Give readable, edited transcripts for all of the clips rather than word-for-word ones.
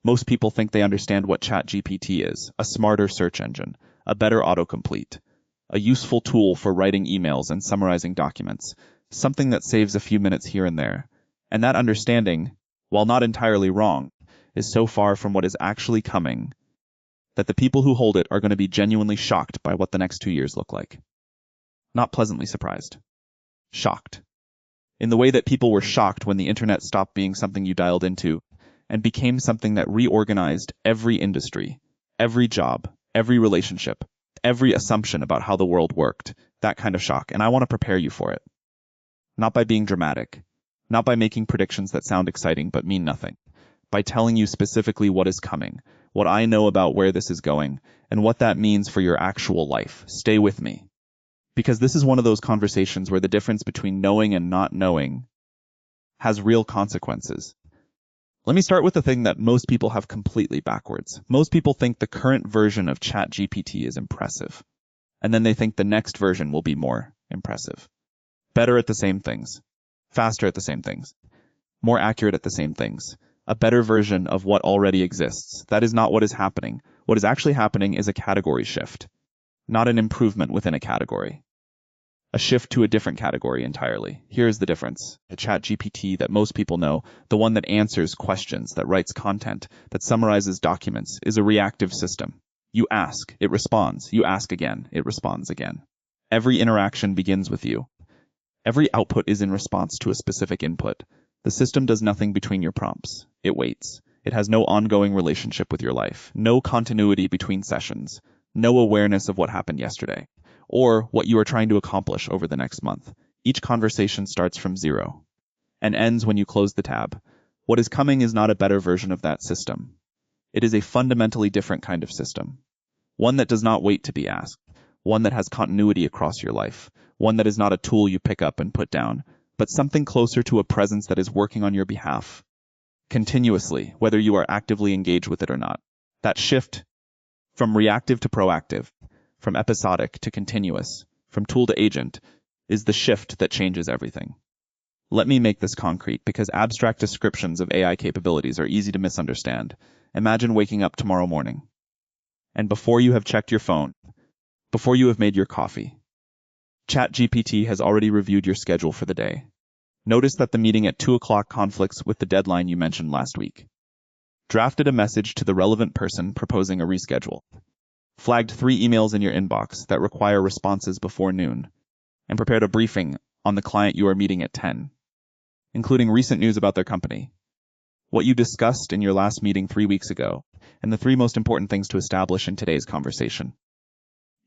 Most people think they understand what ChatGPT is, a smarter search engine, a better autocomplete, a useful tool for writing emails and summarizing documents, something that saves a few minutes here and there. And that understanding, while not entirely wrong, is so far from what is actually coming that the people who hold it are going to be genuinely shocked by what the next 2 years look like. Not pleasantly surprised. Shocked. In the way that people were shocked when the internet stopped being something you dialed into and became something that reorganized every industry, every job, every relationship, every assumption about how the world worked. That kind of shock. And I want to prepare you for it. Not by being dramatic, not by making predictions that sound exciting but mean nothing, by telling you specifically what is coming, what I know about where this is going, and what that means for your actual life. Stay with me. Because this is one of those conversations where the difference between knowing and not knowing has real consequences. Let me start with the thing that most people have completely backwards. Most people think the current version of ChatGPT is impressive, and then they think the next version will be more impressive. Better at the same things, faster at the same things, more accurate at the same things, a better version of what already exists. That is not what is happening. What is actually happening is a category shift, not an improvement within a category. A shift to a different category entirely. Here's the difference. A ChatGPT that most people know, the one that answers questions, that writes content, that summarizes documents, is a reactive system. You ask, it responds. You ask again, it responds again. Every interaction begins with you. Every output is in response to a specific input. The system does nothing between your prompts. It waits. It has no ongoing relationship with your life, no continuity between sessions, no awareness of what happened yesterday, or what you are trying to accomplish over the next month. Each conversation starts from zero and ends when you close the tab. What is coming is not a better version of that system. It is a fundamentally different kind of system. One that does not wait to be asked. One that has continuity across your life. One that is not a tool you pick up and put down, but something closer to a presence that is working on your behalf continuously, whether you are actively engaged with it or not. That shift from reactive to proactive, from episodic to continuous, from tool to agent, is the shift that changes everything. Let me make this concrete, because abstract descriptions of AI capabilities are easy to misunderstand. Imagine waking up tomorrow morning, and before you have checked your phone, before you have made your coffee, ChatGPT has already reviewed your schedule for the day. Notice that the meeting at 2 o'clock conflicts with the deadline you mentioned last week. Drafted a message to the relevant person proposing a reschedule. Flagged 3 emails in your inbox that require responses before noon, and prepared a briefing on the client you are meeting at 10, including recent news about their company, what you discussed in your last meeting 3 weeks ago, and the 3 most important things to establish in today's conversation.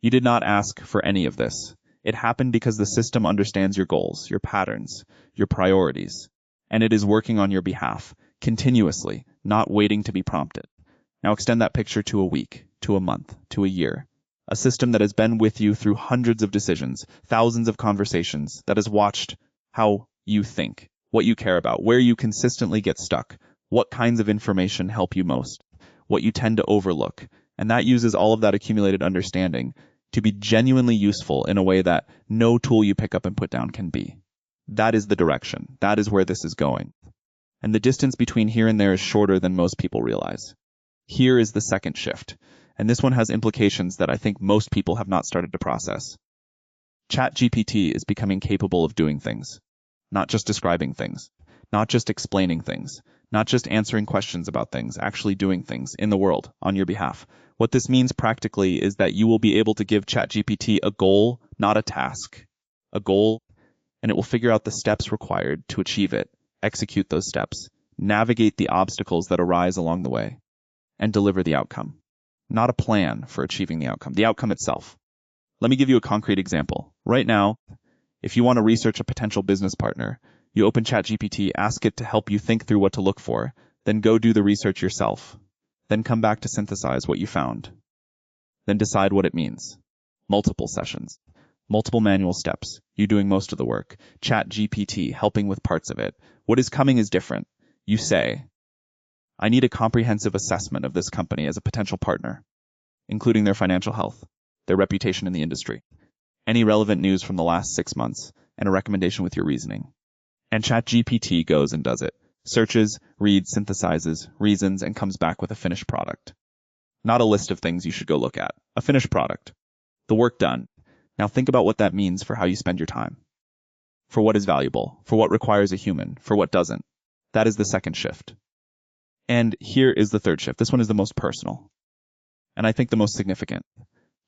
You did not ask for any of this. It happened because the system understands your goals, your patterns, your priorities, and it is working on your behalf, continuously, not waiting to be prompted. Now extend that picture to a week, to a month, to a year. A system that has been with you through hundreds of decisions, thousands of conversations, that has watched how you think, what you care about, where you consistently get stuck, what kinds of information help you most, what you tend to overlook, and that uses all of that accumulated understanding to be genuinely useful in a way that no tool you pick up and put down can be. That is the direction. That is where this is going. And the distance between here and there is shorter than most people realize. Here is the second shift, and this one has implications that I think most people have not started to process. ChatGPT is becoming capable of doing things, not just describing things, not just explaining things, not just answering questions about things, actually doing things in the world on your behalf. What this means practically is that you will be able to give ChatGPT a goal, not a task, a goal, and it will figure out the steps required to achieve it, execute those steps, navigate the obstacles that arise along the way, and deliver the outcome. Not a plan for achieving the outcome itself. Let me give you a concrete example. Right now, if you want to research a potential business partner, you open ChatGPT, ask it to help you think through what to look for, then go do the research yourself. Then come back to synthesize what you found. Then decide what it means. Multiple sessions. Multiple manual steps. You doing most of the work. ChatGPT helping with parts of it. What is coming is different. You say, I need a comprehensive assessment of this company as a potential partner, including their financial health, their reputation in the industry, any relevant news from the last 6 months, and a recommendation with your reasoning. And ChatGPT goes and does it. Searches, reads, synthesizes, reasons, and comes back with a finished product. Not a list of things you should go look at. A finished product. The work done. Now think about what that means for how you spend your time. For what is valuable, for what requires a human, for what doesn't. That is the second shift. And here is the third shift. This one is the most personal. And I think the most significant.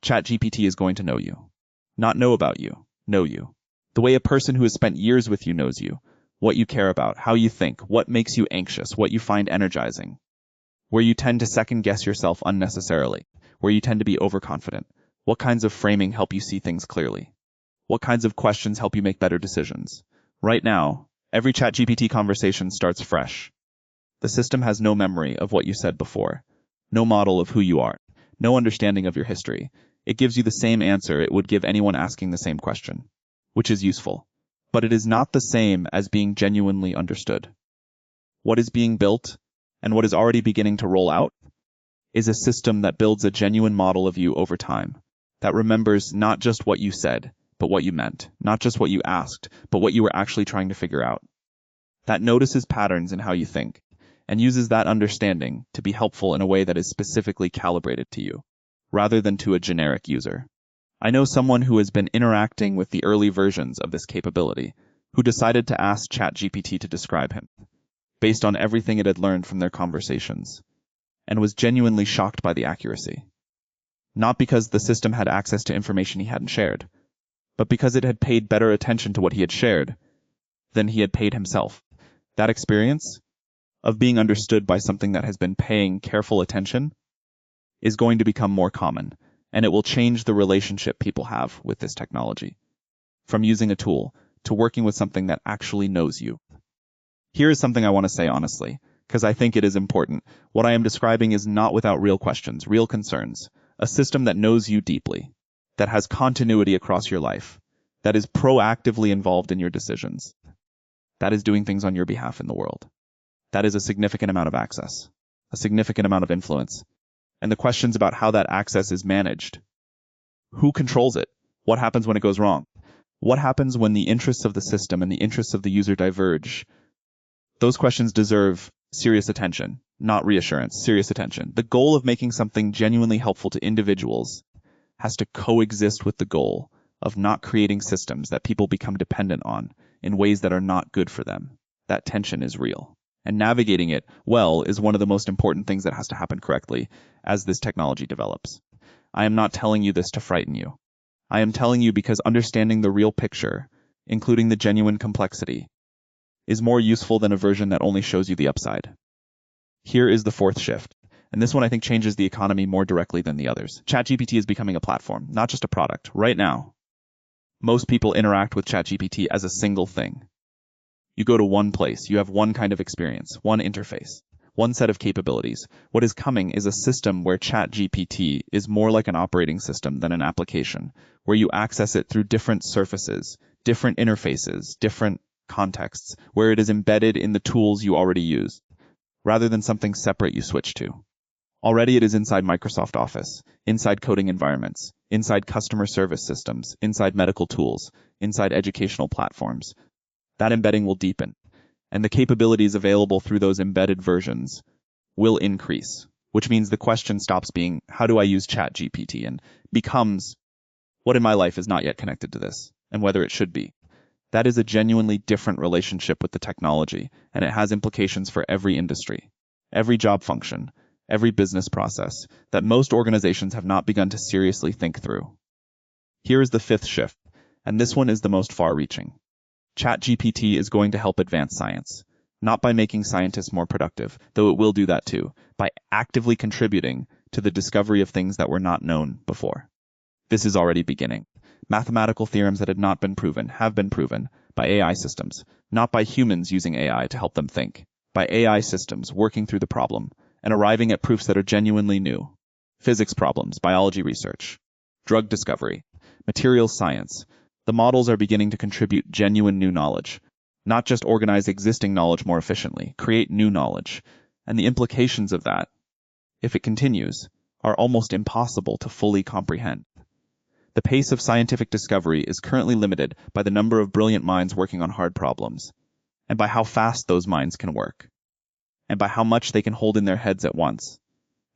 ChatGPT is going to know you. Not know about you, know you. The way a person who has spent years with you knows you. What you care about, how you think, what makes you anxious, what you find energizing. Where you tend to second guess yourself unnecessarily. Where you tend to be overconfident. What kinds of framing help you see things clearly? What kinds of questions help you make better decisions? Right now, every ChatGPT conversation starts fresh. The system has no memory of what you said before, no model of who you are, no understanding of your history. It gives you the same answer it would give anyone asking the same question, which is useful. But it is not the same as being genuinely understood. What is being built, and what is already beginning to roll out, is a system that builds a genuine model of you over time, that remembers not just what you said, but what you meant, not just what you asked, but what you were actually trying to figure out, that notices patterns in how you think, and uses that understanding to be helpful in a way that is specifically calibrated to you, rather than to a generic user. I know someone who has been interacting with the early versions of this capability, who decided to ask ChatGPT to describe him, based on everything it had learned from their conversations, and was genuinely shocked by the accuracy. Not because the system had access to information he hadn't shared, but because it had paid better attention to what he had shared than he had paid himself. That experience of being understood by something that has been paying careful attention is going to become more common, and it will change the relationship people have with this technology, from using a tool to working with something that actually knows you. Here is something I want to say honestly, because I think it is important. What I am describing is not without real questions, real concerns. A system that knows you deeply, that has continuity across your life, that is proactively involved in your decisions, that is doing things on your behalf in the world. That is a significant amount of access, a significant amount of influence, and the questions about how that access is managed. Who controls it? What happens when it goes wrong? What happens when the interests of the system and the interests of the user diverge? Those questions deserve serious attention, not reassurance, serious attention. The goal of making something genuinely helpful to individuals has to coexist with the goal of not creating systems that people become dependent on in ways that are not good for them. That tension is real. And navigating it well is one of the most important things that has to happen correctly as this technology develops. I am not telling you this to frighten you. I am telling you because understanding the real picture, including the genuine complexity, is more useful than a version that only shows you the upside. Here is the fourth shift, and this one I think changes the economy more directly than the others. ChatGPT is becoming a platform, not just a product. Right now, most people interact with ChatGPT as a single thing. You go to one place, you have one kind of experience, one interface, one set of capabilities. What is coming is a system where ChatGPT is more like an operating system than an application, where you access it through different surfaces, different interfaces, different contexts, where it is embedded in the tools you already use, rather than something separate you switch to. Already it is inside Microsoft Office, inside coding environments, inside customer service systems, inside medical tools, inside educational platforms. That embedding will deepen, and the capabilities available through those embedded versions will increase, which means the question stops being, how do I use ChatGPT, and becomes, what in my life is not yet connected to this, and whether it should be. That is a genuinely different relationship with the technology, and it has implications for every industry, every job function, every business process that most organizations have not begun to seriously think through. Here is the fifth shift, and this one is the most far-reaching. ChatGPT is going to help advance science, not by making scientists more productive, though it will do that too, by actively contributing to the discovery of things that were not known before. This is already beginning. Mathematical theorems that had not been proven have been proven by AI systems, not by humans using AI to help them think, by AI systems working through the problem and arriving at proofs that are genuinely new. Physics problems, biology research, drug discovery, materials science. The models are beginning to contribute genuine new knowledge, not just organize existing knowledge more efficiently, create new knowledge. And the implications of that, if it continues, are almost impossible to fully comprehend. The pace of scientific discovery is currently limited by the number of brilliant minds working on hard problems, and by how fast those minds can work. and by how much they can hold in their heads at once,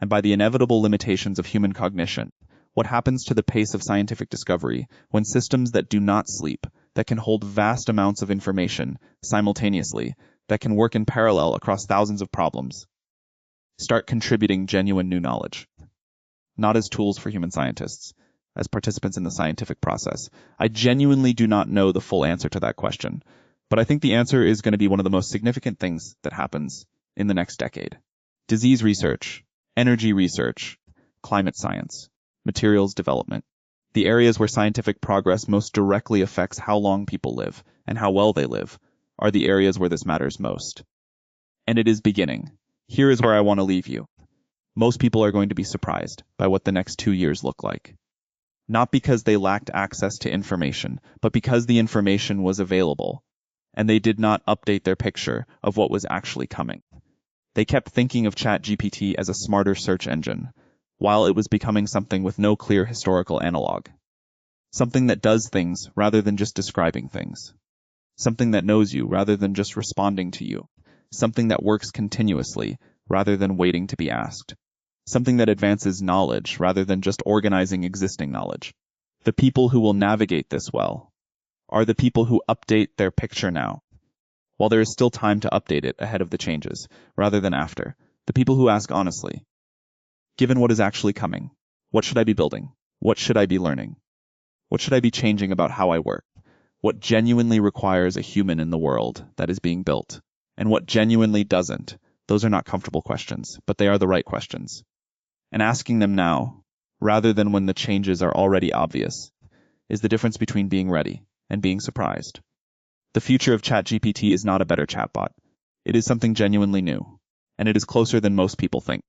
and by the inevitable limitations of human cognition. What happens to the pace of scientific discovery when systems that do not sleep, that can hold vast amounts of information simultaneously, that can work in parallel across thousands of problems, start contributing genuine new knowledge? Not as tools for human scientists, as participants in the scientific process. I genuinely do not know the full answer to that question, but I think the answer is going to be one of the most significant things that happens in the next decade. Disease research, energy research, climate science, materials development. The areas where scientific progress most directly affects how long people live and how well they live are the areas where this matters most. And it is beginning. Here is where I want to leave you. Most people are going to be surprised by what the next 2 years look like. Not because they lacked access to information, but because the information was available, and they did not update their picture of what was actually coming. They kept thinking of ChatGPT as a smarter search engine, while it was becoming something with no clear historical analog. Something that does things rather than just describing things. Something that knows you rather than just responding to you. Something that works continuously rather than waiting to be asked. Something that advances knowledge rather than just organizing existing knowledge. The people who will navigate this well are the people who update their picture now, while there is still time to update it ahead of the changes, rather than after. The people who ask honestly, given what is actually coming, what should I be building? What should I be learning? What should I be changing about how I work? What genuinely requires a human in the world that is being built? And what genuinely doesn't? Those are not comfortable questions, but they are the right questions. And asking them now, rather than when the changes are already obvious, is the difference between being ready and being surprised. The future of ChatGPT is not a better chatbot. It is something genuinely new, and it is closer than most people think.